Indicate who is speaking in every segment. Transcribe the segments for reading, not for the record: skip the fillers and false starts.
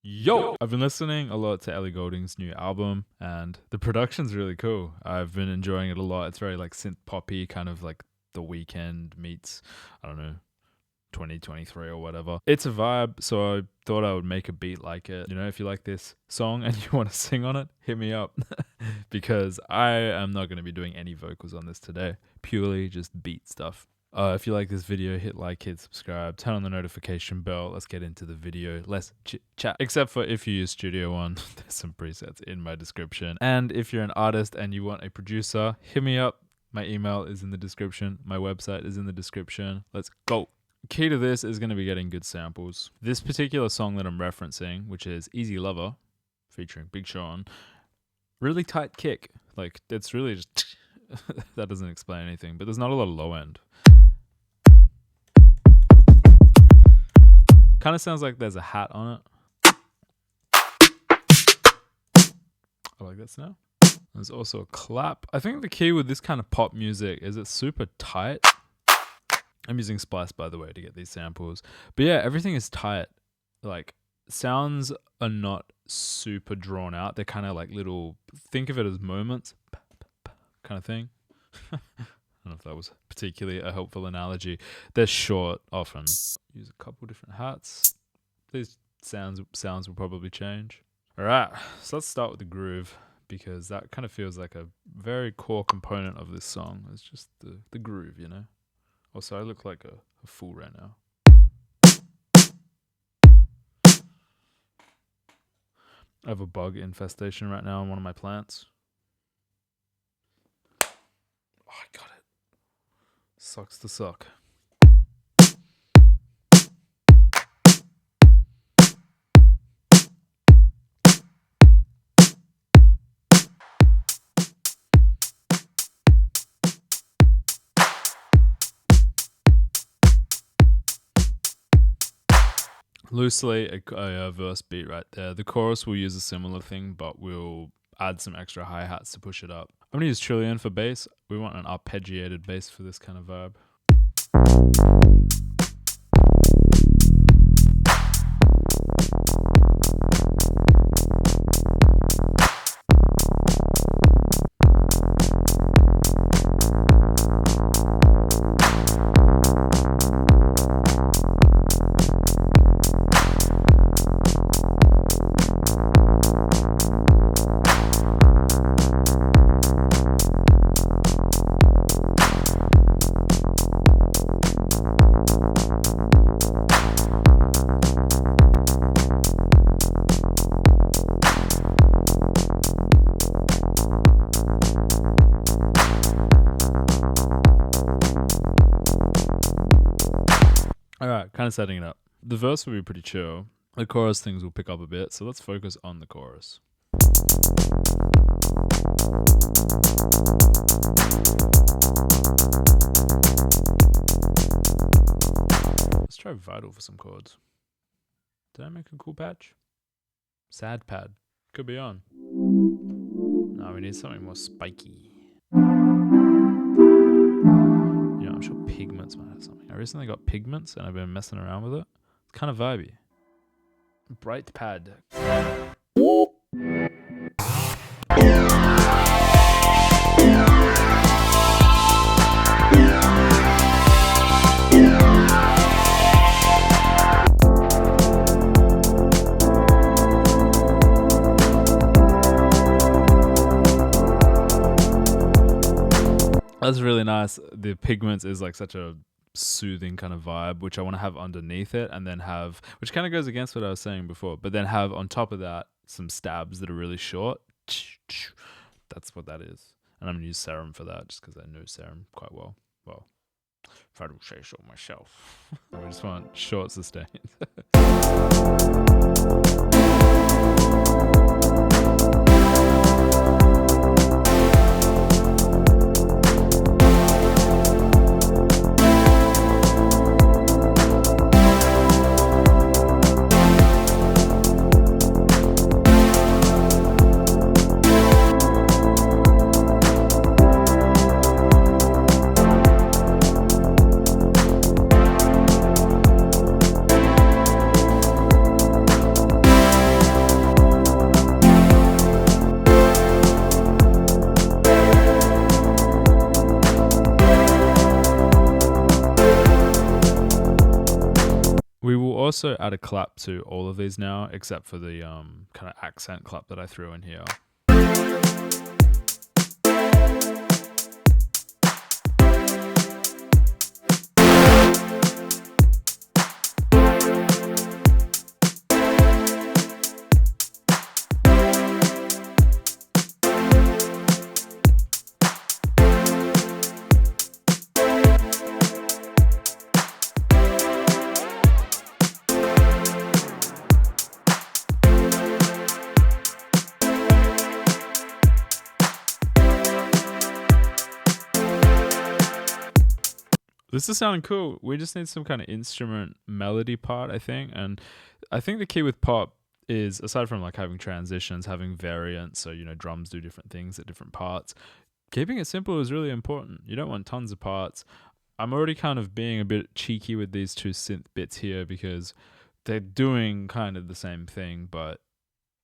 Speaker 1: Yo! I've been listening a lot to Ellie Goulding's new album, and the production's really cool. I've been enjoying it a lot. It's very like synth poppy, kind of like The Weeknd meets, I don't know, 2023 or whatever. It's a vibe, so I thought I would make a beat like it. You know, if you like this song and you want to sing on it, hit me up because I am not going to be doing any vocals on this today, purely just beat stuff. If you like this video, hit like, hit subscribe, turn on the notification bell. Let's get into the video. Let's chit chat. Except for if you use Studio One, there's some presets in my description. And if you're an artist and you want a producer, hit me up. My email is in the description. My website is in the description. Let's go. Key to this is going to be getting good samples. This particular song that I'm referencing, which is Easy Lover, featuring Big Sean, really tight kick. Like, it's really just... that doesn't explain anything, but there's not a lot of low end. Kind of sounds like there's a hat on it. I like that snare. There's also a clap. I think the key with this kind of pop music is it's super tight. I'm using Splice, by the way, to get these samples. But yeah, everything is tight. Like, sounds are not super drawn out. They're kind of like little, think of it as moments kind of thing. I don't know if that was particularly a helpful analogy. They're short often. Use a couple different hats. These sounds will probably change. All right, so let's start with the groove because that kind of feels like a very core component of this song. It's just the groove, you know? Also, I look like a fool right now. I have a bug infestation right now on one of my plants. Oh, I got it. Sucks to suck. Loosely, a verse beat right there. The chorus will use a similar thing, but we'll add some extra hi-hats to push it up. I'm going to use Trillion for bass. We want an arpeggiated bass for this kind of vibe. Alright, kind of setting it up. The verse will be pretty chill. The chorus things will pick up a bit, so let's focus on the chorus. Let's try Vital for some chords. Did I make a cool patch? Sad pad. Could be on. No, we need something more spiky. I'm sure Pigments might have something. I recently got Pigments and I've been messing around with it. It's kind of vibey. Bright pad. That's really nice. The Pigments is like such a soothing kind of vibe, which I want to have underneath it and then have, which kind of goes against what I was saying before, but then have on top of that some stabs that are really short. That's what that is. And I'm going to use Serum for that just because I know Serum quite well. Well, if I don't say so myself. I just want short sustains. also add a clap to all of these now, except for the kind of accent clap that I threw in here. This is sounding cool. We just need some kind of instrument melody part, I think. And I think the key with pop is, aside from like having transitions, having variants, so, you know, drums do different things at different parts, keeping it simple is really important. You don't want tons of parts. I'm already kind of being a bit cheeky with these two synth bits here because they're doing kind of the same thing, but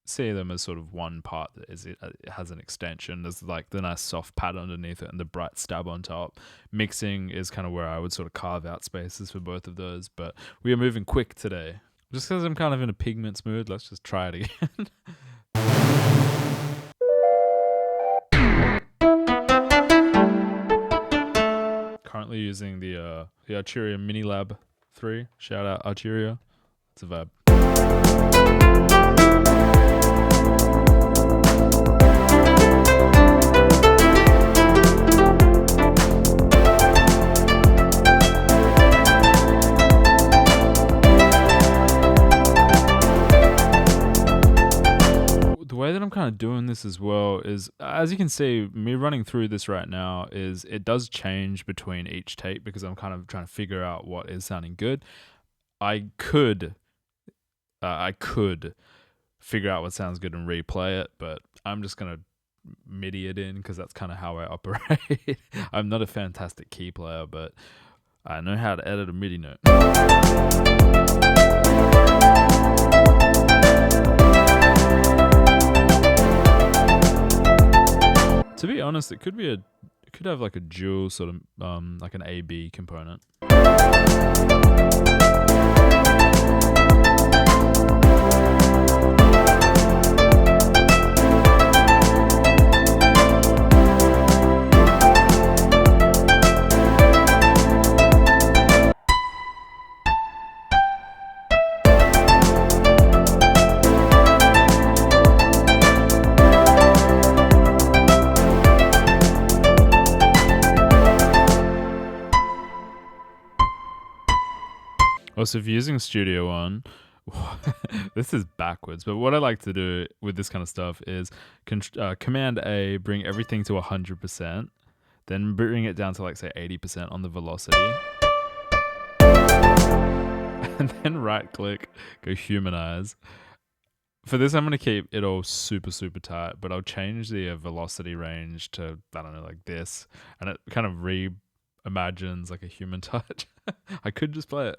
Speaker 1: see them as sort of one part that it has an extension. There's like the nice soft pad underneath it and the bright stab on top. Mixing is kind of where I would sort of carve out spaces for both of those, but we are moving quick today. Just because I'm kind of in a Pigments mood, let's just try it again. Currently using the Arturia Mini Lab 3. Shout out Arturia. It's a vibe. The way that I'm kind of doing this as well is, as you can see, me running through this right now is it does change between each take because I'm kind of trying to figure out what is sounding good. I could figure out what sounds good and replay it, but I'm just going to MIDI it in because that's kind of how I operate. I'm not a fantastic key player, but I know how to edit a MIDI note. To be honest, it could have like a dual sort of like an A-B component. Also, if you're using Studio One, this is backwards, but what I like to do with this kind of stuff is Command A, bring everything to 100%, then bring it down to like say 80% on the velocity, and then right click, go humanize. For this, I'm going to keep it all super, super tight, but I'll change the velocity range to, I don't know, like this, and it kind of reimagines like a human touch. I could just play it.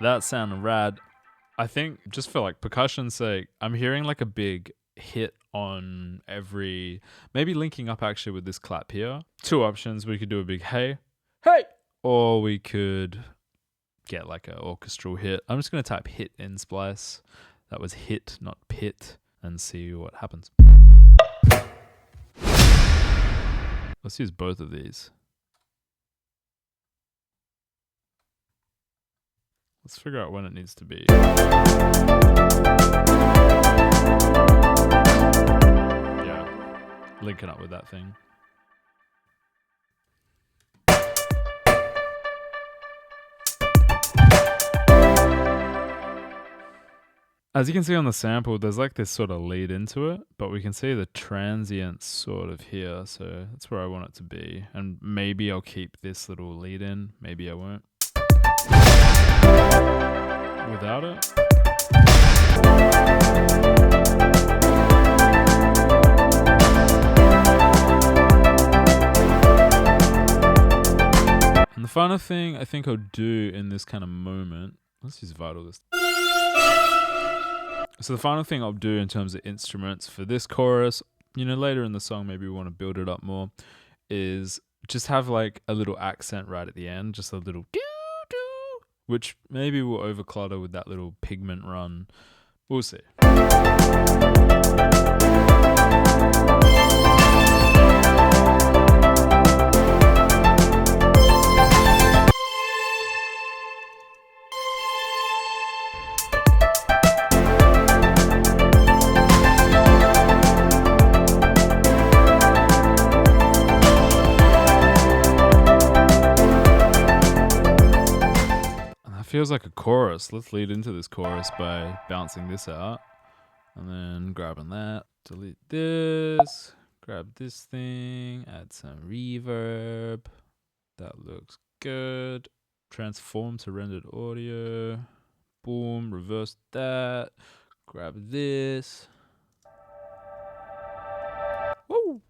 Speaker 1: That sounded rad. I think just for like percussion's sake, I'm hearing like a big hit on every, maybe linking up actually with this clap here. Two options. We could do a big hey, or we could get like an orchestral hit. I'm just going to type hit in Splice. That was hit, not pit, and see what happens. Let's use both of these. Let's figure out when it needs to be. Yeah, linking up with that thing. As you can see on the sample, there's like this sort of lead into it, but we can see the transients sort of here, so that's where I want it to be. And maybe I'll keep this little lead in, maybe I won't. Without it. And the final thing I think I'll do in this kind of moment, let's use Vital this. So the final thing I'll do in terms of instruments for this chorus, later in the song, maybe we want to build it up more, is just have like a little accent right at the end, just a little doo-doo, which maybe will overclutter with that little pigment run. We'll see. Feels like a chorus. Let's lead into this chorus by bouncing this out and then grabbing that, delete this, grab this thing, add some reverb. That looks good. Transform to rendered audio. Boom, reverse that, grab this. Woo!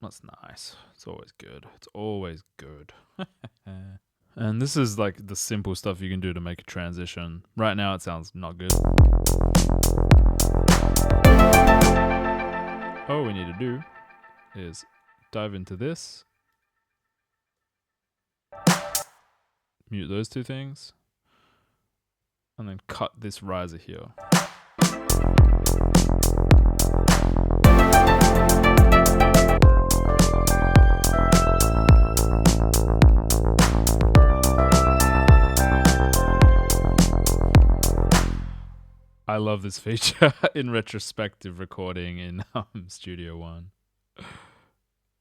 Speaker 1: That's nice. It's always good. It's always good. And this is like the simple stuff you can do to make a transition. Right now it sounds not good. All we need to do is dive into this, mute those two things, and then cut this riser here. I love this feature in retrospective recording in Studio One.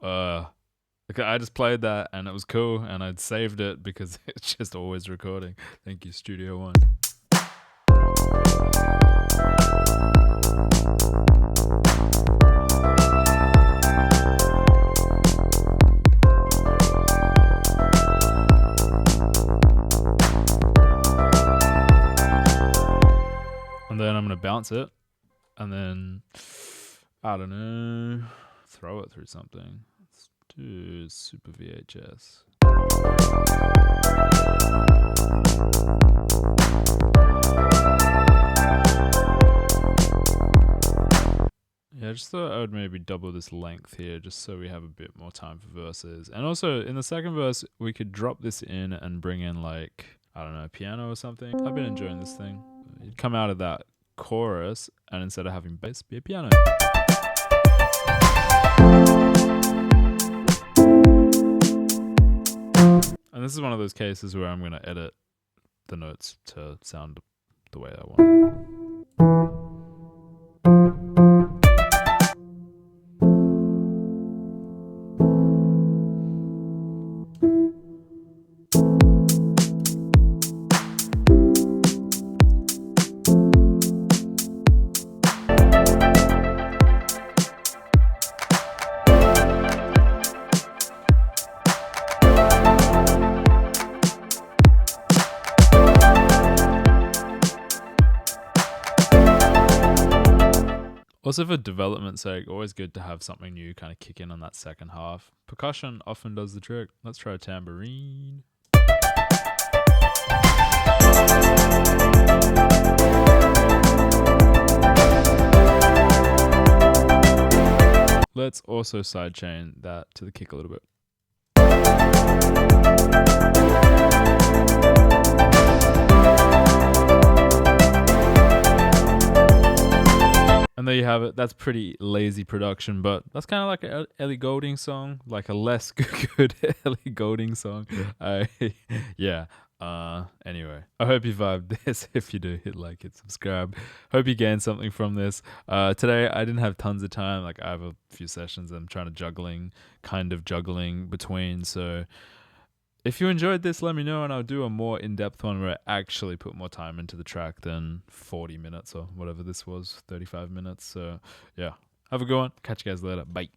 Speaker 1: Okay, I just played that and it was cool, and I'd saved it because it's just always recording. Thank you, Studio One. And then I'm going to bounce it, and then, I don't know, throw it through something. Let's do Super VHS. Yeah, I just thought I would maybe double this length here just so we have a bit more time for verses. And also, in the second verse, we could drop this in and bring in, like, I don't know, a piano or something. I've been enjoying this thing. You'd come out of that chorus, and instead of having bass, be a piano. And this is one of those cases where I'm going to edit the notes to sound the way I want. Also, for development's sake, always good to have something new kind of kick in on that second half. Percussion often does the trick. Let's try a tambourine. Let's also sidechain that to the kick a little bit. And there you have it. That's pretty lazy production, but that's kind of like an Ellie Goulding song, like a less good Ellie Goulding song. Yeah. Anyway, I hope you vibed this. If you do, hit like, hit subscribe. Hope you gained something from this. Today I didn't have tons of time. Like, I have a few sessions I'm trying to juggling between. So if you enjoyed this, let me know, and I'll do a more in-depth one where I actually put more time into the track than 40 minutes or whatever this was, 35 minutes. So yeah, have a good one. Catch you guys later. Bye.